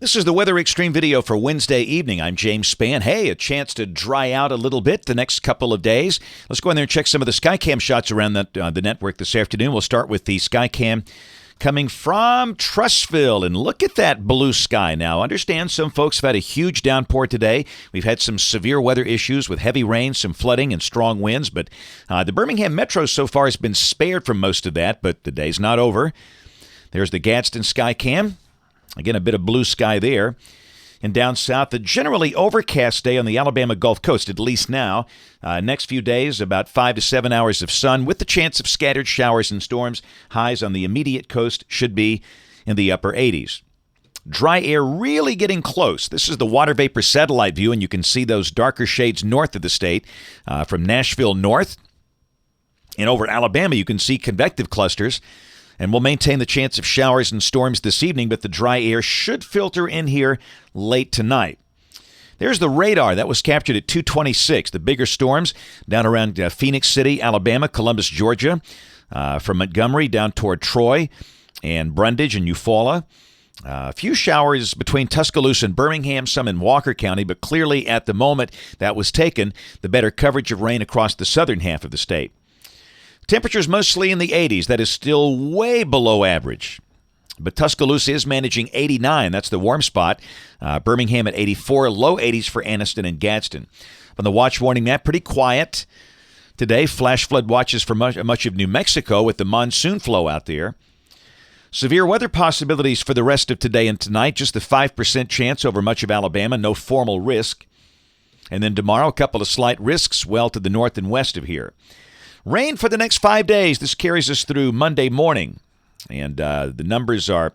This is the Weather Xtreme video for Wednesday evening. I'm James Spann. Hey, a chance to dry out a little bit the next couple of days. Let's go in there and check some of the Skycam shots around the network this afternoon. We'll start with the Skycam coming from Trussville. And look at that blue sky now. Understand some folks have had a huge downpour today. We've had some severe weather issues with heavy rain, some flooding, and strong winds. But the Birmingham Metro so far has been spared from most of that, but the day's not over. There's the Gadsden Skycam. Again, a bit of blue sky there. And down south, a generally overcast day on the Alabama Gulf Coast, at least now. Next few days, about 5 to 7 hours of sun with the chance of scattered showers and storms. Highs on the immediate coast should be in the upper 80s. Dry air really getting close. This is the water vapor satellite view, and you can see those darker shades north of the state. From Nashville north and over Alabama, you can see convective clusters. And we'll maintain the chance of showers and storms this evening, but the dry air should filter in here late tonight. There's the radar that was captured at 2:26. The bigger storms down around Phoenix City, Alabama, Columbus, Georgia, from Montgomery down toward Troy and Brundage and Eufaula. A few showers between Tuscaloosa and Birmingham, some in Walker County, but clearly at the moment that was taken, the better coverage of rain across the southern half of the state. Temperatures mostly in the 80s. That is still way below average. But Tuscaloosa is managing 89. That's the warm spot. Birmingham at 84. Low 80s for Anniston and Gadsden. On the watch warning map, pretty quiet today. Flash flood watches for much of New Mexico with the monsoon flow out there. Severe weather possibilities for the rest of today and tonight. Just the 5% chance over much of Alabama. No formal risk. And then tomorrow, a couple of slight risks well to the north and west of here. Rain for the next 5 days. This carries us through Monday morning. And the numbers are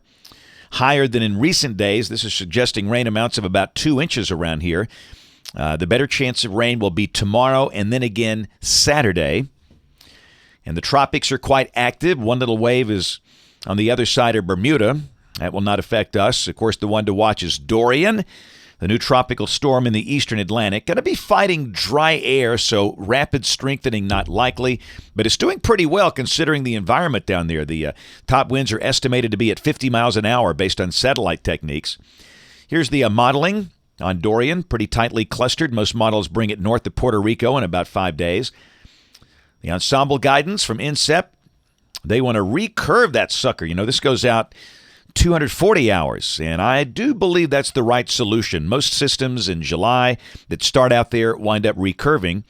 higher than in recent days. This is suggesting rain amounts of about 2 inches around here. The better chance of rain will be tomorrow and then again Saturday. And the tropics are quite active. One little wave is on the other side of Bermuda. That will not affect us. Of course, the one to watch is Dorian, the new tropical storm in the eastern Atlantic. Going to be fighting dry air, so rapid strengthening not likely, but it's doing pretty well considering the environment down there. The top winds are estimated to be at 50 miles an hour based on satellite techniques. Here's the modeling on Dorian, pretty tightly clustered. Most models bring it north of Puerto Rico in about 5 days. The ensemble guidance from INSEP, they want to recurve that sucker. You know, this goes out 240 hours, and I do believe that's the right solution. Most systems in July that start out there wind up recurving.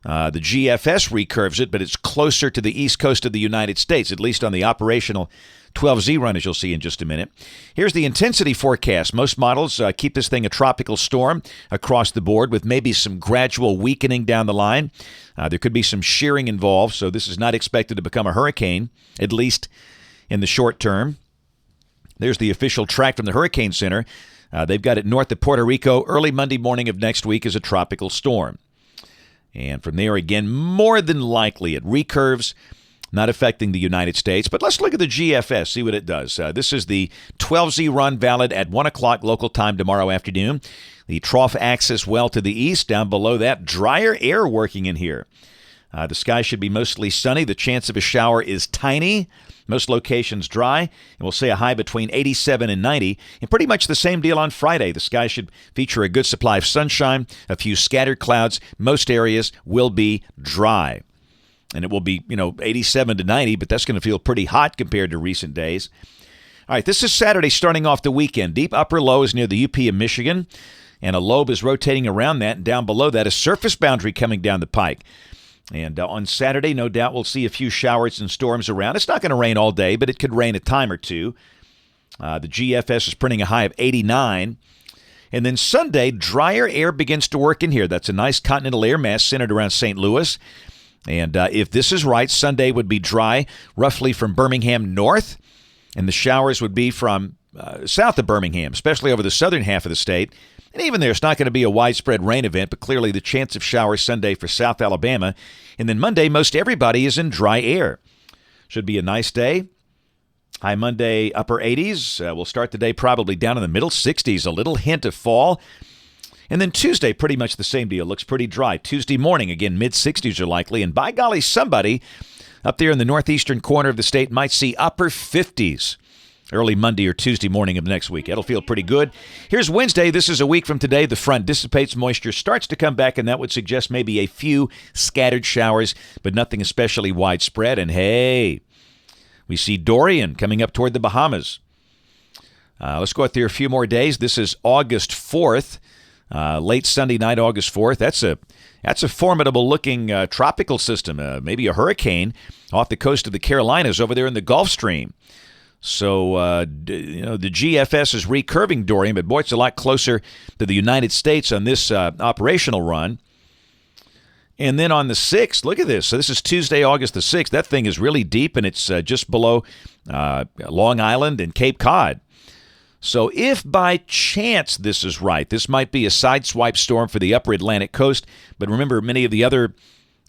The GFS recurves it, but it's closer to the east coast of the United States, at least on the operational 12Z run, as you'll see in just a minute. Here's the intensity forecast. Most models keep this thing a tropical storm across the board with maybe some gradual weakening down the line. There could be some shearing involved, so this is not expected to become a hurricane, at least in the short term. There's the official track from the Hurricane Center. They've got it north of Puerto Rico early Monday morning of next week as a tropical storm. And from there, again, more than likely it recurves, not affecting the United States. But let's look at the GFS, see what it does. This is the 12Z run valid at 1 o'clock local time tomorrow afternoon. The trough axis well to the east. Down below that, drier air working in here. The sky should be mostly sunny. The chance of a shower is tiny. Most locations dry, and we'll say a high between 87 and 90. And pretty much the same deal on Friday. The sky should feature a good supply of sunshine, a few scattered clouds. Most areas will be dry. And it will be, 87 to 90, but that's going to feel pretty hot compared to recent days. All right, this is Saturday starting off the weekend. Deep upper low is near the UP of Michigan, and a lobe is rotating around that, and down below that, a surface boundary coming down the pike. And on Saturday, no doubt we'll see a few showers and storms around. It's not going to rain all day, but it could rain a time or two. The GFS is printing a high of 89. And then Sunday, drier air begins to work in here. That's a nice continental air mass centered around St. Louis. And if this is right, Sunday would be dry roughly from Birmingham north. And the showers would be from south of Birmingham, especially over the southern half of the state. And even there, it's not going to be a widespread rain event, but clearly the chance of showers Sunday for South Alabama. And then Monday, most everybody is in dry air. Should be a nice day. High Monday, upper 80s. We'll start the day probably down in the middle 60s, a little hint of fall. And then Tuesday, pretty much the same deal. Looks pretty dry. Tuesday morning, again, mid-60s are likely. And by golly, somebody up there in the northeastern corner of the state might see upper 50s. early Monday or Tuesday morning of next week. It'll feel pretty good. Here's Wednesday. This is a week from today. The front dissipates, moisture starts to come back, and that would suggest maybe a few scattered showers, but nothing especially widespread. And hey, we see Dorian coming up toward the Bahamas. Let's go out there a few more days. This is August 4th, late Sunday night, August 4th. That's a formidable-looking tropical system, maybe a hurricane off the coast of the Carolinas over there in the Gulf Stream. So, the GFS is recurving Dorian, but boy, it's a lot closer to the United States on this operational run. And then on the 6th, look at this. So this is Tuesday, August the 6th. That thing is really deep, and it's just below Long Island and Cape Cod. So if by chance this is right, this might be a sideswipe storm for the upper Atlantic coast. But remember, many of the other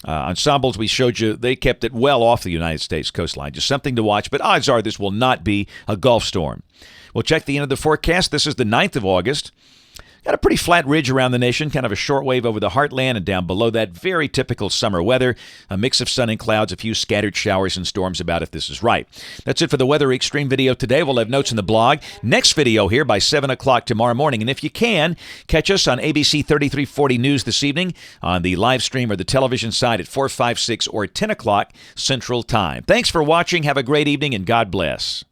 ensembles we showed you, they kept it well off the United States coastline. Just something to watch, but odds are this will not be a Gulf storm. We'll check the end of the forecast. This is the 9th of August. Got a pretty flat ridge around the nation, kind of a short wave over the heartland, and down below that, very typical summer weather. A mix of sun and clouds, a few scattered showers and storms about if this is right. That's it for the Weather Xtreme video today. We'll have notes in the blog. Next video here by 7 o'clock tomorrow morning. And if you can, catch us on ABC 3340 News this evening on the live stream or the television side at 4, 5, 6, or 10 o'clock Central Time. Thanks for watching. Have a great evening, and God bless.